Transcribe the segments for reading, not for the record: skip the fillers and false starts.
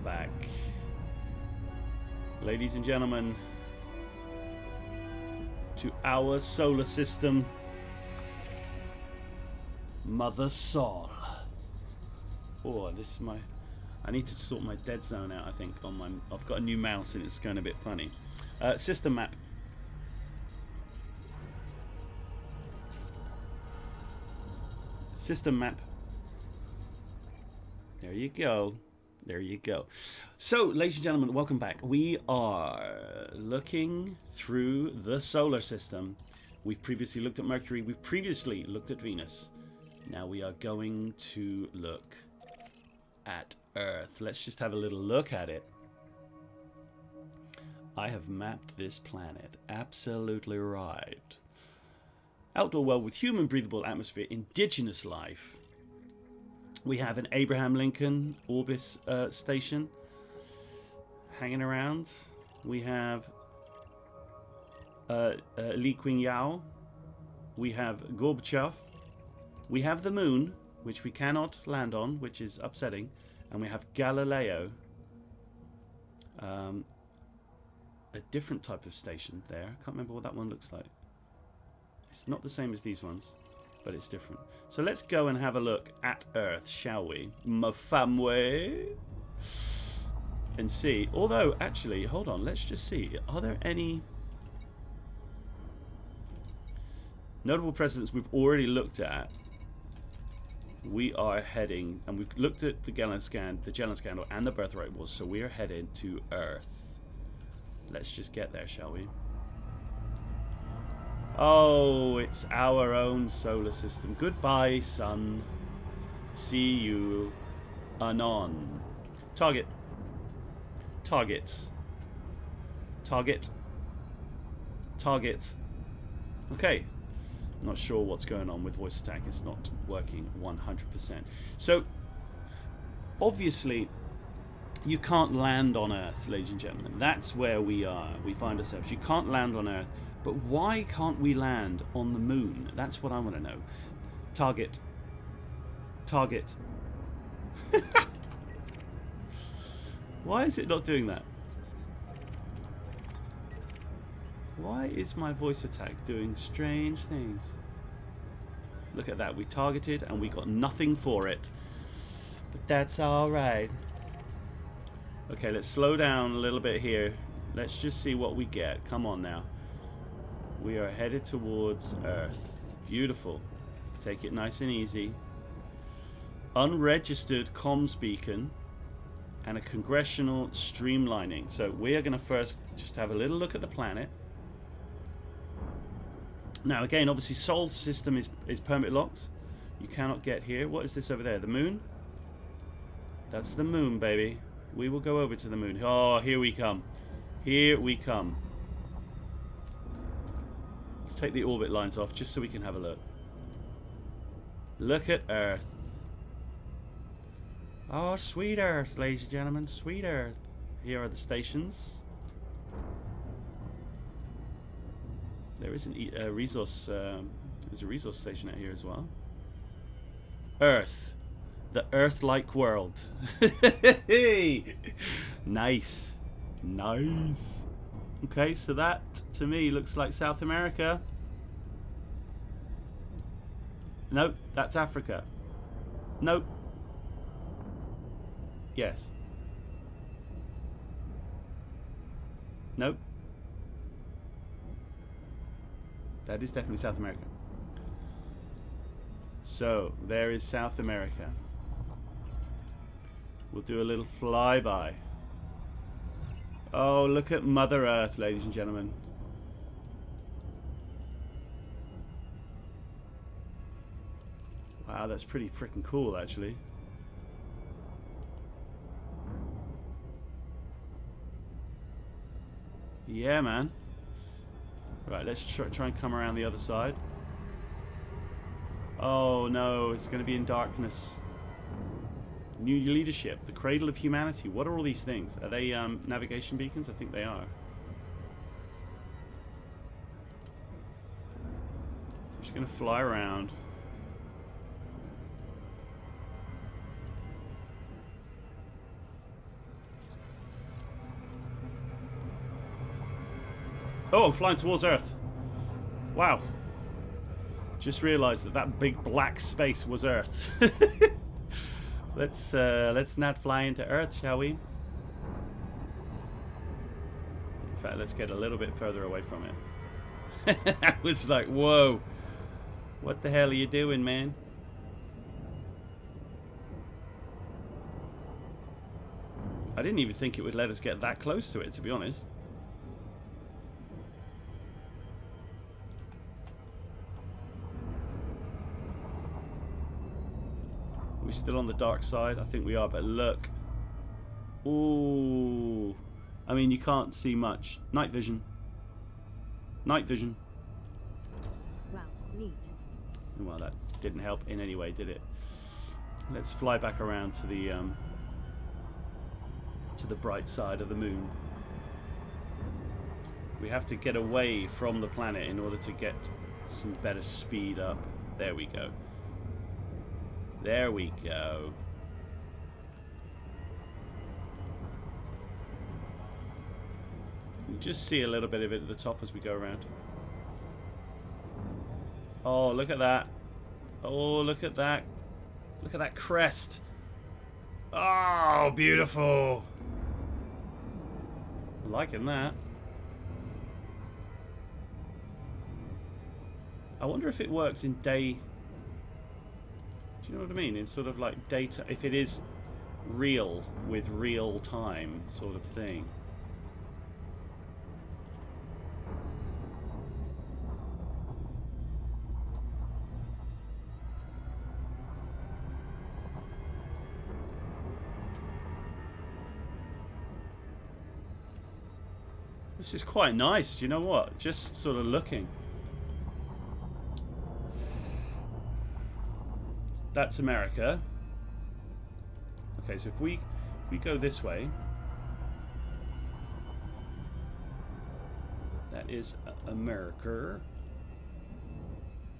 back. Ladies and gentlemen, to our solar system, Mother Sol. Oh, this is my... I need to sort my dead zone out, I think, on my... I've got a new mouse and it's going a bit funny. System map. System map. There you go. There you go. So, ladies and gentlemen, welcome back. We are looking through the solar system. We've previously looked at Mercury. We've previously looked at Venus. Now we are going to look at Earth. Let's just have a little look at it. I have mapped this planet. Absolutely right. Outdoor world with human breathable atmosphere, indigenous life. We have an Abraham Lincoln Orbis station hanging around. We have Li Qingyao. We have Gorbachev. We have the moon, which we cannot land on, which is upsetting. And we have Galileo. A different type of station there. I can't remember what that one looks like. It's not the same as these ones, but it's different. So let's go and have a look at Earth, shall we? Ma famwe. And see. Although, actually, hold on. Let's just see. Are there any notable presidents we've already looked at? We are heading, and we've looked at the Gellan scandal and the birthright wars, so we are headed to Earth. Let's just get there, shall we? Oh, it's our own solar system. Goodbye, sun. See you anon. Target. Target. Target. Target. Okay. Not sure what's going on with voice attack. It's not working 100%. So, obviously, you can't land on Earth, ladies and gentlemen. That's where we are. We find ourselves. You can't land on Earth. But why can't we land on the moon? That's what I want to know. Target. Target. Why is it not doing that? Why is my voice attack doing strange things? Look at that. We targeted and we got nothing for it. But that's alright. Okay, let's slow down a little bit here. Let's just see what we get. Come on now. We are headed towards Earth. Beautiful. Take it nice and easy. Unregistered comms beacon and a congressional streamlining. So we are going to first just have a little look at the planet. Now again, obviously Sol system is permit locked. You cannot get here. What is this over there? The moon? That's the moon, baby. We will go over to the moon. Oh, here we come. Here we come. Let's take the orbit lines off just so we can have a look. Look at Earth. Oh, sweet Earth, ladies and gentlemen. Sweet Earth. Here are the stations. There is a resource. There's a resource station out here as well. Earth. The Earth-like world. Nice. Nice. Okay, so that to me looks like South America. Nope, that's Africa. Nope. Yes. Nope. That is definitely South America. So, there is South America. We'll do a little flyby. Oh, look at Mother Earth, ladies and gentlemen. Wow, that's pretty freaking cool, actually. Yeah, man. Right, let's try and come around the other side. Oh, no, it's going to be in darkness. New leadership, the cradle of humanity. What are all these things? Are they navigation beacons? I think they are. I'm just going to fly around. Oh, I'm flying towards Earth. Wow. Just realised that that big black space was Earth. Let's not fly into Earth, shall we? In fact, let's get a little bit further away from it. I was like, whoa. What the hell are you doing, man? I didn't even think it would let us get that close to it, to be honest. Are we still on the dark side? I think we are, but look. Ooh. I mean, you can't see much. Night vision. Night vision. Wow, neat. Well, that didn't help in any way, did it? Let's fly back around to the bright side of the moon. We have to get away from the planet in order to get some better speed up. There we go. There we go. You just see a little bit of it at the top as we go around. Oh, look at that. Oh, look at that. Look at that crest. Oh, beautiful. Liking that. I wonder if it works in day. Do you know what I mean? In sort of like data, if it is real with real time sort of thing. This is quite nice, do you know what? Just sort of looking. That's America. Okay, so if we go this way, that is America.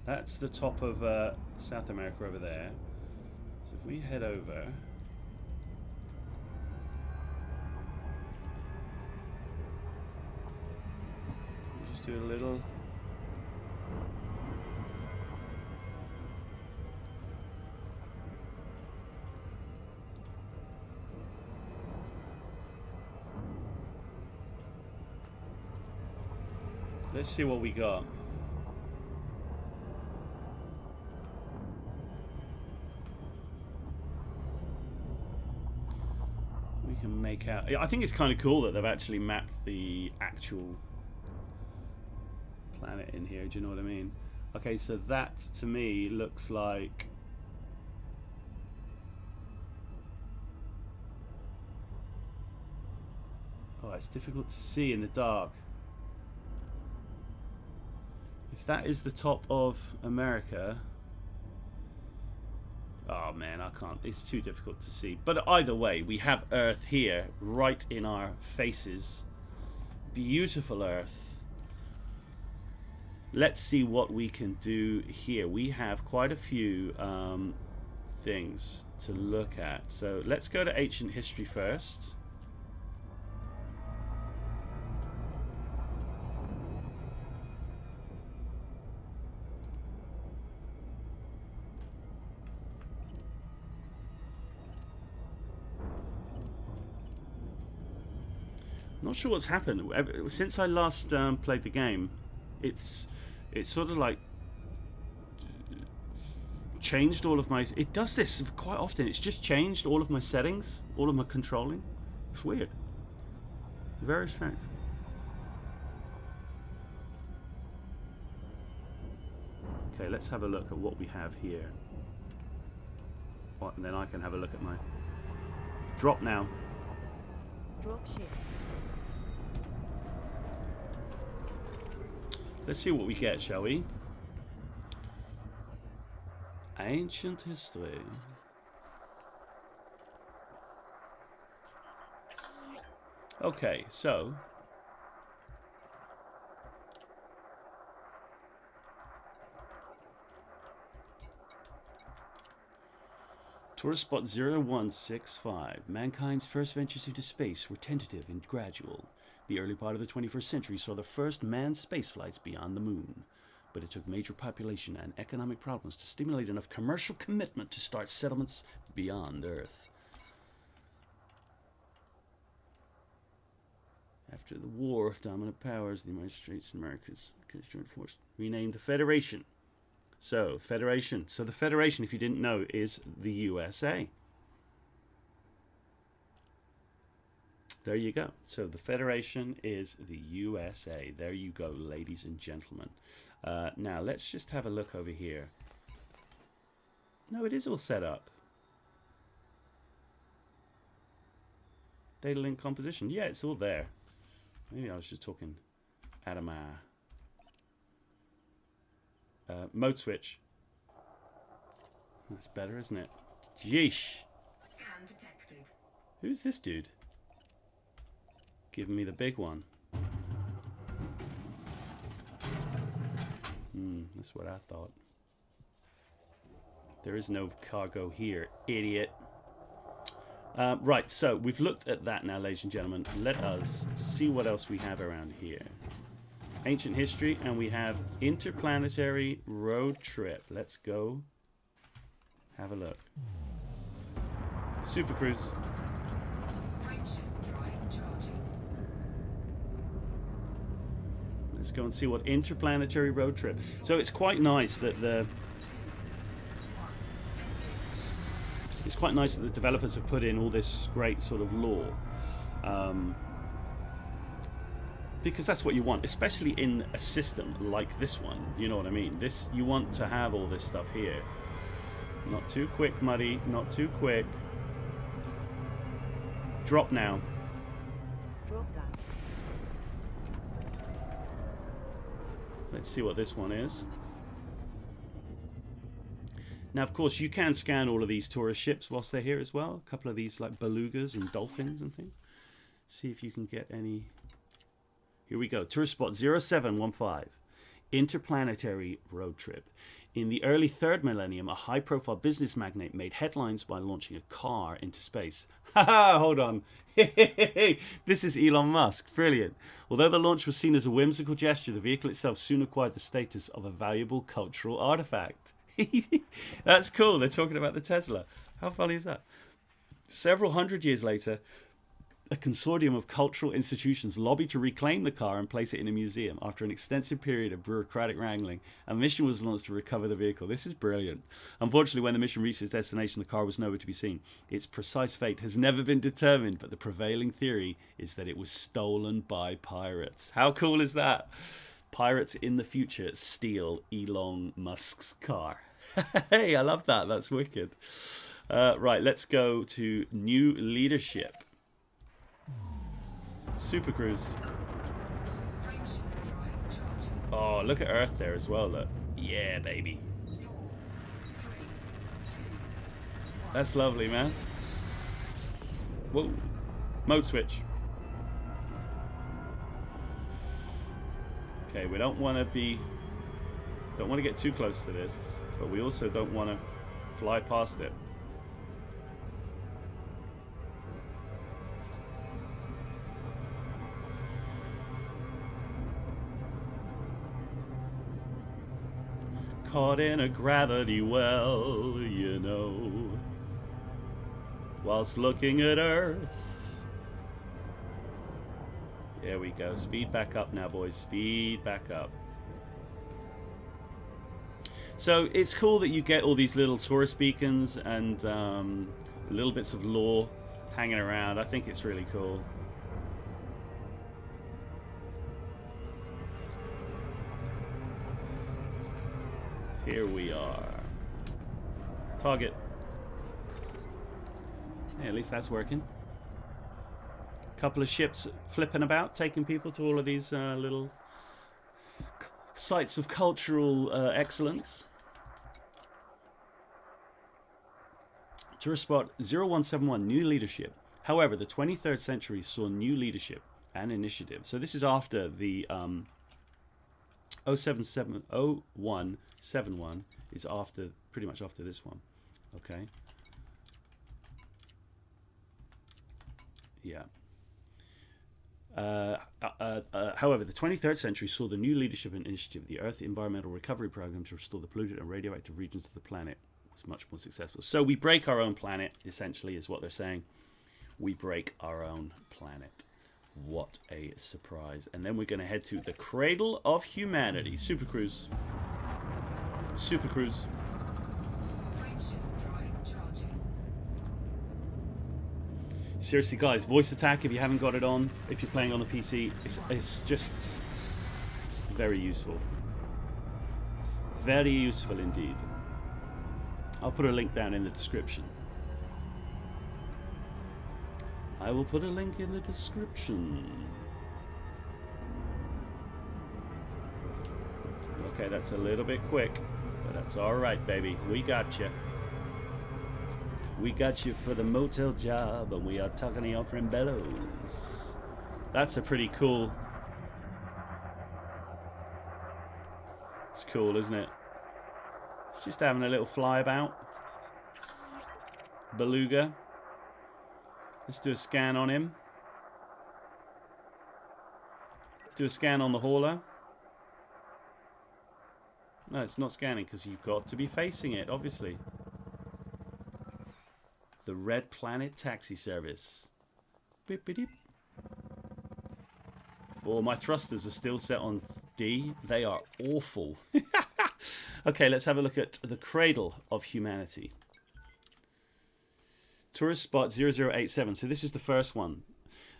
That's the top of South America over there. So if we head over, we just do a little. Let's see what we got. We can make out. I think it's kind of cool that they've actually mapped the actual planet in here. Do you know what I mean? Okay, so that to me looks like. Oh, it's difficult to see in the dark. If that is the top of America, oh man, I can't. It's too difficult to see. But either way, we have Earth here, right in our faces. Beautiful Earth. Let's see what we can do here. We have quite a few things to look at. So let's go to ancient history first. Not sure what's happened since I last played the game. It's sort of like changed all of my. It does this quite often. It's just changed all of my settings, all of my controlling. It's weird. Very strange. Okay, let's have a look at what we have here. And then I can have a look at my drop now. Drop ship. Let's see what we get, shall we? Ancient history. Okay, so Tourist spot 0165. Mankind's first ventures into space were tentative and gradual. The early part of the 21st century saw the first manned space flights beyond the moon, but it took major population and economic problems to stimulate enough commercial commitment to start settlements beyond Earth. After the war, dominant powers, the United States and America's joint force, renamed the Federation. So, Federation. So the Federation, if you didn't know, is the USA. There you go. So the Federation is the USA. There you go, ladies and gentlemen. Now, let's just have a look over here. No, it is all set up. Data link composition. Yeah, it's all there. Maybe I was just talking out of my... mode switch. That's better, isn't it? Yeesh. Scan detected. Who's this dude? Giving me the big one. That's what I thought. There is no cargo here, idiot. Right, so we've looked at that now, ladies and gentlemen. Let us see what else we have around here. Ancient history, and we have interplanetary road trip. Let's go have a look. Super Cruise. Frameshift drive charging. Let's go and see what interplanetary road trip. So it's quite nice that the developers have put in all this great sort of lore. Because that's what you want, especially in a system like this one. You know what I mean? This, you want to have all this stuff here. Not too quick, Muddy. Not too quick. Drop now. Drop that. Let's see what this one is. Now, of course, you can scan all of these tourist ships whilst they're here as well. A couple of these, like belugas and dolphins and things. See if you can get any... Here we go. Tourist spot 0715. Interplanetary road trip. In the early third millennium, a high-profile business magnate made headlines by launching a car into space. Haha, hold on. This is Elon Musk. Brilliant. Although the launch was seen as a whimsical gesture, the vehicle itself soon acquired the status of a valuable cultural artifact. That's cool. They're talking about the Tesla. How funny is that? Several hundred years later, a consortium of cultural institutions lobbied to reclaim the car and place it in a museum. After an extensive period of bureaucratic wrangling, a mission was launched to recover the vehicle. This is brilliant. Unfortunately, when the mission reached its destination, the car was nowhere to be seen. Its precise fate has never been determined, but the prevailing theory is that it was stolen by pirates. How cool is that? Pirates in the future steal Elon Musk's car. Hey, I love that. That's wicked. Right, let's go to new leadership. Super Cruise. Oh, look at Earth there as well, look. Yeah, baby. That's lovely, man. Whoa. Mode switch. Okay, we don't want to get too close to this, but we also don't want to fly past it. Caught in a gravity well, you know, whilst looking at Earth. There we go. Speed back up now, boys. Speed back up. So it's cool that you get all these little tourist beacons and little bits of lore hanging around. I think it's really cool. Here we are. Target. Yeah, at least that's working. Couple of ships flipping about, taking people to all of these little sites of cultural excellence. Tourist spot 0171, new leadership. However, the 23rd century saw new leadership and initiative. So this is after the 0171 is after, pretty much after this one. Okay. Yeah. However, the 23rd century saw the new leadership and initiative of the Earth Environmental Recovery Program to restore the polluted and radioactive regions of the planet was much more successful. So we break our own planet, essentially, is what they're saying. We break our own planet. What a surprise. And then we're going to head to the Cradle of Humanity. Super Cruise. Super Cruise. Frameshift drive charging. Seriously, guys, voice attack, if you haven't got it on, if you're playing on the PC, it's just very useful. Very useful indeed. I'll put a link down in the description. I will put a link in the description. Okay, that's a little bit quick, but that's alright, baby. We got you. We got you for the motel job, and we are talking to your friend Bellows. That's a pretty cool... It's cool, isn't it? It's just having a little flyabout. Beluga. Let's do a scan on him. Do a scan on the hauler. No, it's not scanning because you've got to be facing it, obviously. The Red Planet Taxi Service. Beep, beep, beep. Oh, my thrusters are still set on D. They are awful. Okay, let's have a look at the Cradle of Humanity. Tourist spot 0087. So this is the first one.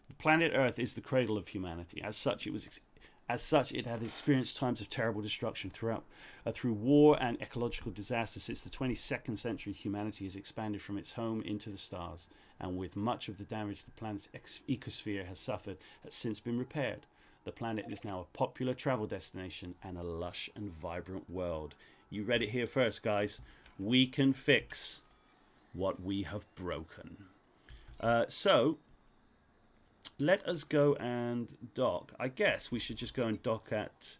The planet Earth is the cradle of humanity. As such, it had experienced times of terrible destruction through war and ecological disaster. Since the 22nd century, humanity has expanded from its home into the stars, and with much of the damage the planet's ecosphere has suffered has since been repaired. The planet is now a popular travel destination and a lush and vibrant world. You read it here first, guys. We can fix what we have broken. So let us go and dock. I guess we should just go and dock at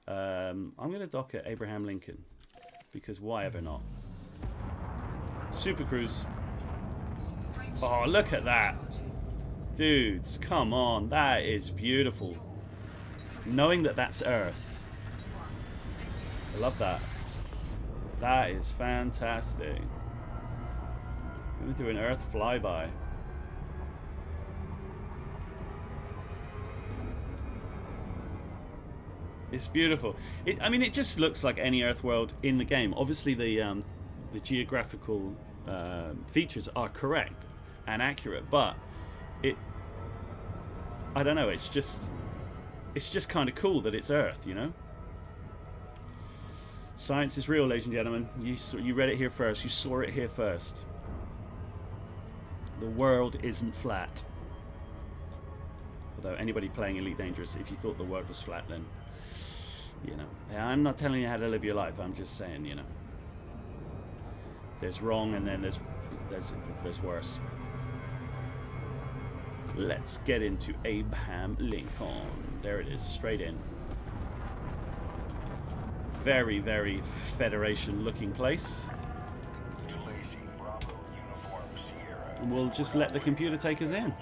I'm going to dock at Abraham Lincoln, because why ever not? Super Cruise. Oh, look at that, dudes, come on, that is beautiful. Knowing that that's Earth, I love that. That is fantastic. I'm going to do an Earth flyby. It's beautiful. I mean, it just looks like any Earth world in the game. Obviously, the geographical features are correct and accurate, but I don't know. It's just kind of cool that it's Earth, you know. Science is real, ladies and gentlemen. You read it here first. You saw it here first. The world isn't flat. Although anybody playing Elite Dangerous, if you thought the world was flat, then, you know, I'm not telling you how to live your life. I'm just saying, you know, there's wrong and then there's worse. Let's get into Abraham Lincoln. There it is, straight in. Very, very Federation-looking place. And we'll just let the computer take us in.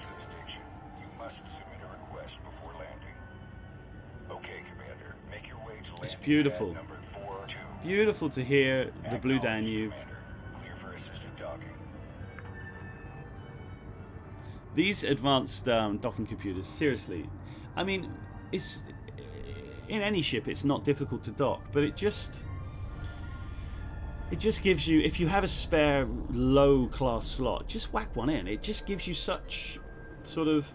It's beautiful. Beautiful to hear the Blue Danube. These advanced docking computers, seriously. I mean, it's in any ship it's not difficult to dock, but it just gives you, if you have a spare low class slot, just whack one in. It just gives you such sort of,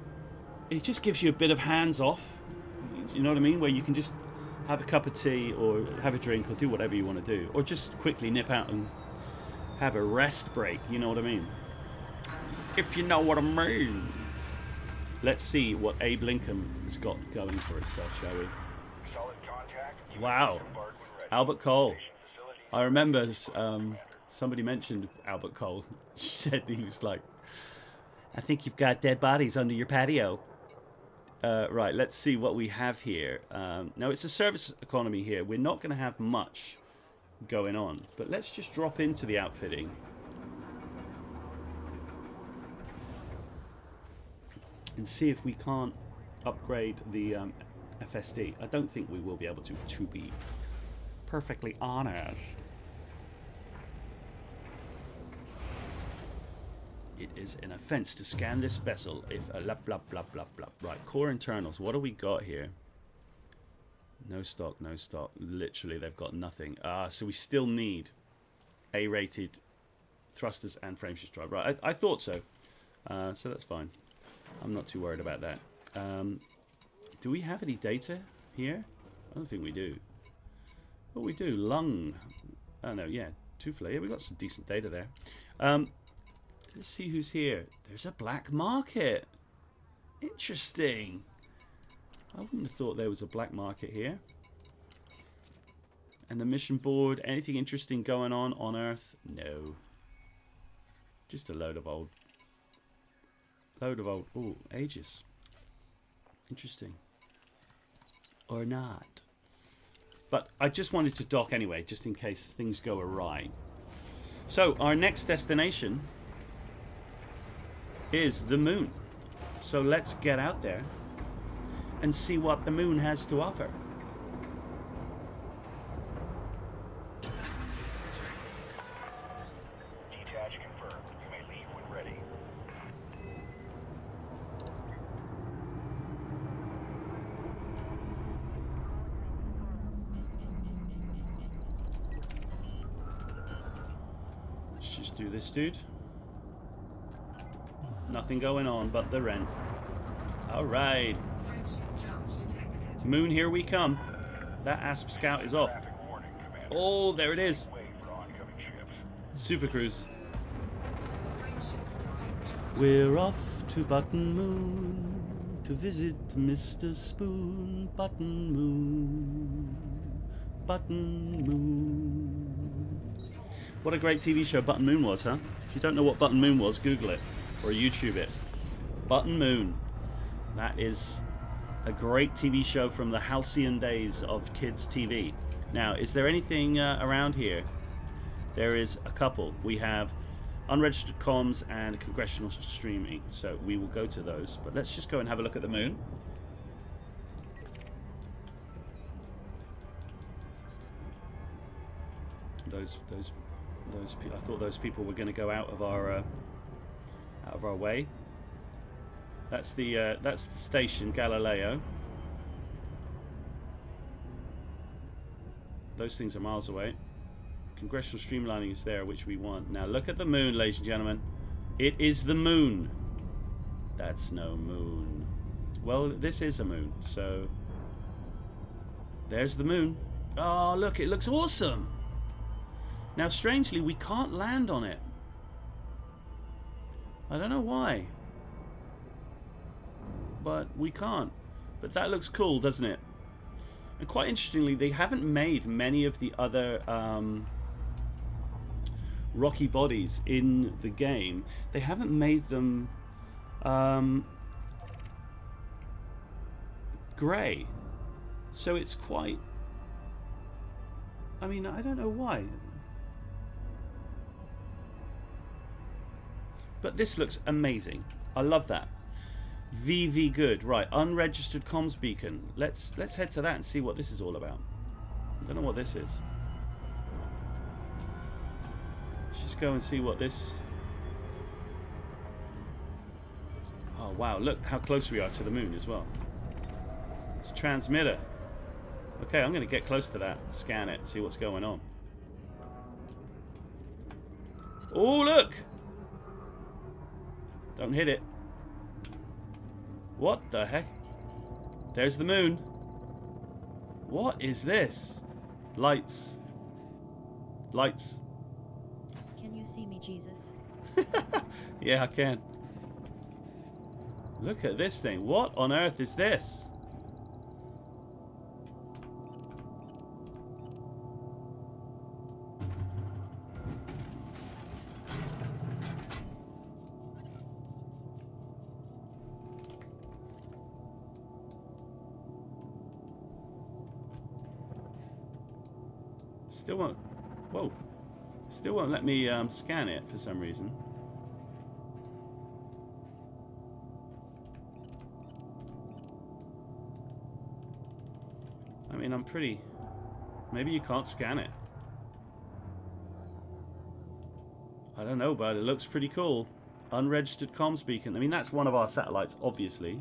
it just gives you a bit of hands off, you know what I mean, where you can just have a cup of tea or have a drink or do whatever you want to do, or just quickly nip out and have a rest break, you know what I mean, if you know what I mean. Let's see what Abe Lincoln has got going for itself, shall we? Wow, Albert Cole. I remember somebody mentioned Albert Cole. She said he was like, I think you've got dead bodies under your patio. Right, let's see what we have here. Now, it's a service economy here. We're not going to have much going on, but let's just drop into the outfitting. And see if we can't upgrade the FSD. I don't think we will be able to be perfectly honest. It is an offense to scan this vessel if blah blah blah blah blah. Right, core internals. What do we got here? No stock, no stock. Literally, they've got nothing. So we still need A-rated thrusters and frameshift drive. Right, I thought so. So that's fine. I'm not too worried about that. Do we have any data here? I don't think we do. What we do? Lung. Oh no, yeah. Tufla. Yeah, we got some decent data there. Let's see who's here. There's a black market. Interesting. I wouldn't have thought there was a black market here. And the mission board, anything interesting going on Earth? No. Just a load of old. Oh, ages. Interesting. Or not. But I just wanted to dock anyway, just in case things go awry. So, our next destination is the moon. So let's get out there and see what the moon has to offer. Detach confirmed. You may leave when ready. Let's just do this, dude. Nothing going on but the rent. Alright. Frameshift charge detected. Moon, here we come. That ASP scout is off. Traffic warning, Commander. Oh, there it is. Wait for oncoming ships. Super Cruise. Frameshift drive charging. We're off to Button Moon to visit Mr. Spoon. Button Moon. Button Moon. What a great TV show Button Moon was, huh? If you don't know what Button Moon was, Google it or YouTube it. Button Moon. That is a great TV show from the halcyon days of kids' TV. Now, is there anything around here? There is a couple. We have unregistered comms and congressional streaming, so we will go to those. But let's just go and have a look at the moon. Those I thought those people were going to go out of our way. That's the station Galileo. Those things are miles away. Congressional streamlining is there, which we want. Now look at the moon, ladies and gentlemen. It is the moon. That's no moon. Well, this is a moon, so there's the moon. Oh, look, it looks awesome. Now, strangely, we can't land on it. I don't know why, but we can't. But that looks cool, doesn't it? And quite interestingly, they haven't made many of the other rocky bodies in the game. They haven't made them grey. So it's quite... I mean, I don't know why. But this looks amazing. I love that. VV good. Right, unregistered comms beacon. Let's head to that and see what this is all about. I don't know what this is. Let's just go and see what this... Oh wow, look how close we are to the moon as well. It's a transmitter. Okay, I'm going to get close to that, scan it, see what's going on. Oh, look! Don't hit it. What the heck? There's the moon. What is this? Lights. Lights. Can you see me, Jesus? Yeah, I can. Look at this thing. What on earth is this? Still won't. Whoa. Still won't let me scan it for some reason. mean, I'm pretty... Maybe you can't scan it. I don't know, but it looks pretty cool. Unregistered comms beacon. I mean, that's one of our satellites, obviously.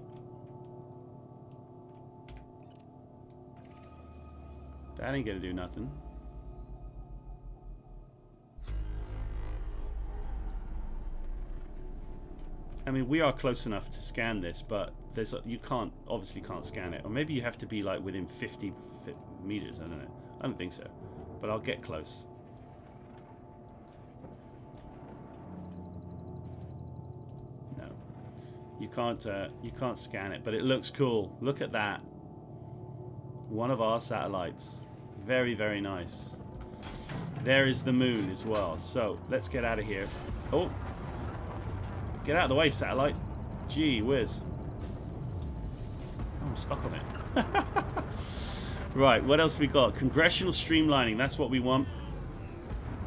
That ain't gonna do nothing. I mean, we are close enough to scan this, but there's you obviously can't scan it. Or maybe you have to be like within 50 meters. I don't know. I don't think so. But I'll get close. No. You can't scan it, but it looks cool. Look at that. One of our satellites. Very, very nice. There is the moon as well. So, let's get out of here. Oh. Get out of the way, satellite. Gee whiz. Oh, I'm stuck on it. Right, what else we got? Congressional streamlining. That's what we want.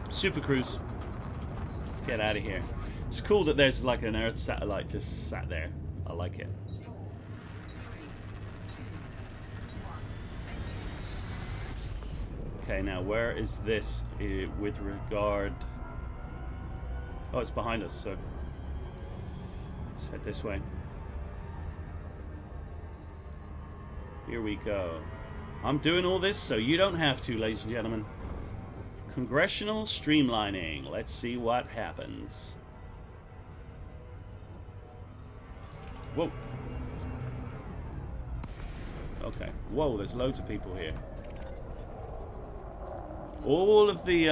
Super Cruise. Let's get out of here. It's cool that there's like an Earth satellite just sat there. I like it. 4, 3, 2, 1. Okay, now where is this with regard... Oh, it's behind us, so... Let's head this way. Here we go. I'm doing all this so you don't have to, ladies and gentlemen. Congressional streamlining. Let's see what happens. Whoa. Okay. Whoa, there's loads of people here. All of the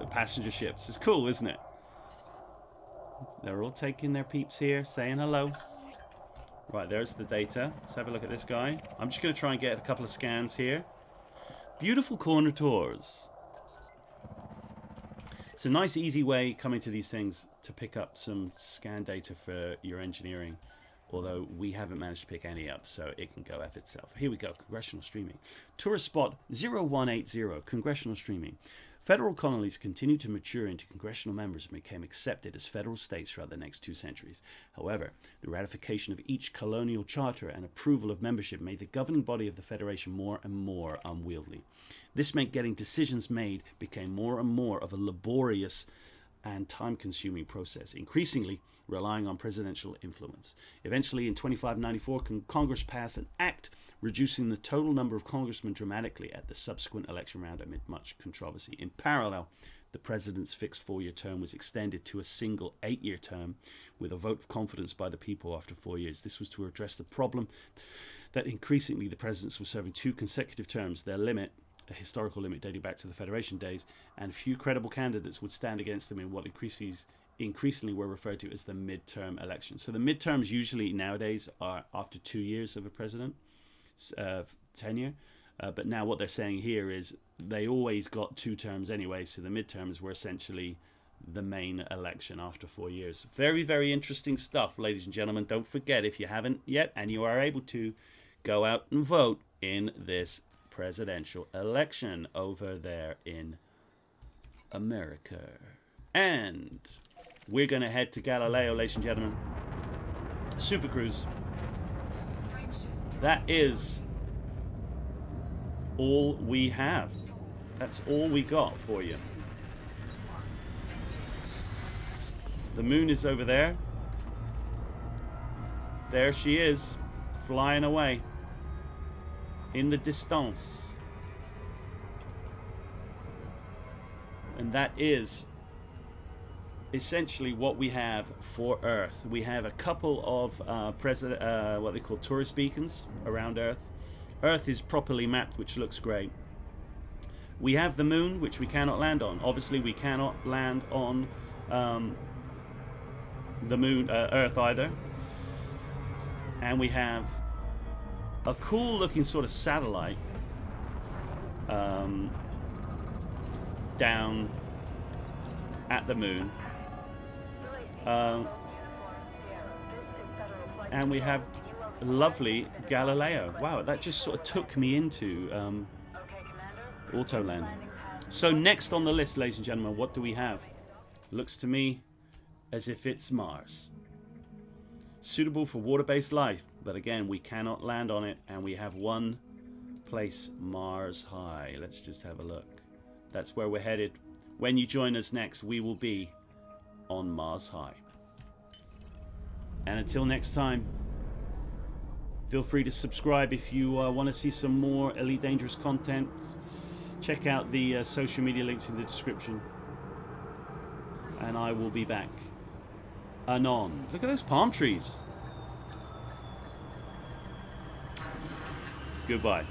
passenger ships. It's cool, isn't it? They're all taking their peeps here, saying hello. Right, there's the data. Let's have a look at this guy. I'm just going to try and get a couple of scans here. Beautiful corner tours. It's a nice, easy way coming to these things to pick up some scan data for your engineering. Although we haven't managed to pick any up, so it can go F itself. Here we go, congressional streaming. Tourist spot 0180, congressional streaming. Federal colonies continued to mature into congressional members and became accepted as federal states throughout the next 2 centuries. However, the ratification of each colonial charter and approval of membership made the governing body of the Federation more and more unwieldy. This meant getting decisions made became more and more of a laborious and time-consuming process, increasingly relying on presidential influence. Eventually, in 2594, Congress passed an act reducing the total number of congressmen dramatically at the subsequent election round amid much controversy. In parallel, the president's fixed 4-year term was extended to a single 8-year term with a vote of confidence by the people after 4 years. This was to address the problem that increasingly the presidents were serving 2 consecutive terms, their limit, a historical limit dating back to the Federation days, and few credible candidates would stand against them in what increasingly were referred to as the midterm election. So the midterms usually nowadays are after 2 years of a president's tenure, but now what they're saying here is they always got 2 terms anyway, so the midterms were essentially the main election after 4 years. Very, very interesting stuff, ladies and gentlemen. Don't forget, if you haven't yet and you are able to, go out and vote in this presidential election over there in America. And we're going to head to Galileo, ladies and gentlemen. Super Cruise. That is all we have. That's all we got for you. The moon is over there. There she is, flying away in the distance. And that is essentially what we have for Earth. We have a couple of what they call tourist beacons around Earth. Earth is properly mapped, which looks great. We have the moon, which we cannot land on. Obviously, we cannot land on the moon, Earth either. And we have a cool looking sort of satellite down at the moon. And we have lovely Galileo. Wow, that just sort of took me into Autoland. So next on the list, ladies and gentlemen, what do we have? Looks to me as if it's Mars. Suitable for water-based life, but again, we cannot land on it, and we have one place Mars High. Let's just have a look. That's where we're headed. When you join us next, we will be on Mars High. And until next time, feel free to subscribe if you want to see some more Elite Dangerous content. Check out the social media links in the description. And I will be back anon. Look at those palm trees. Goodbye.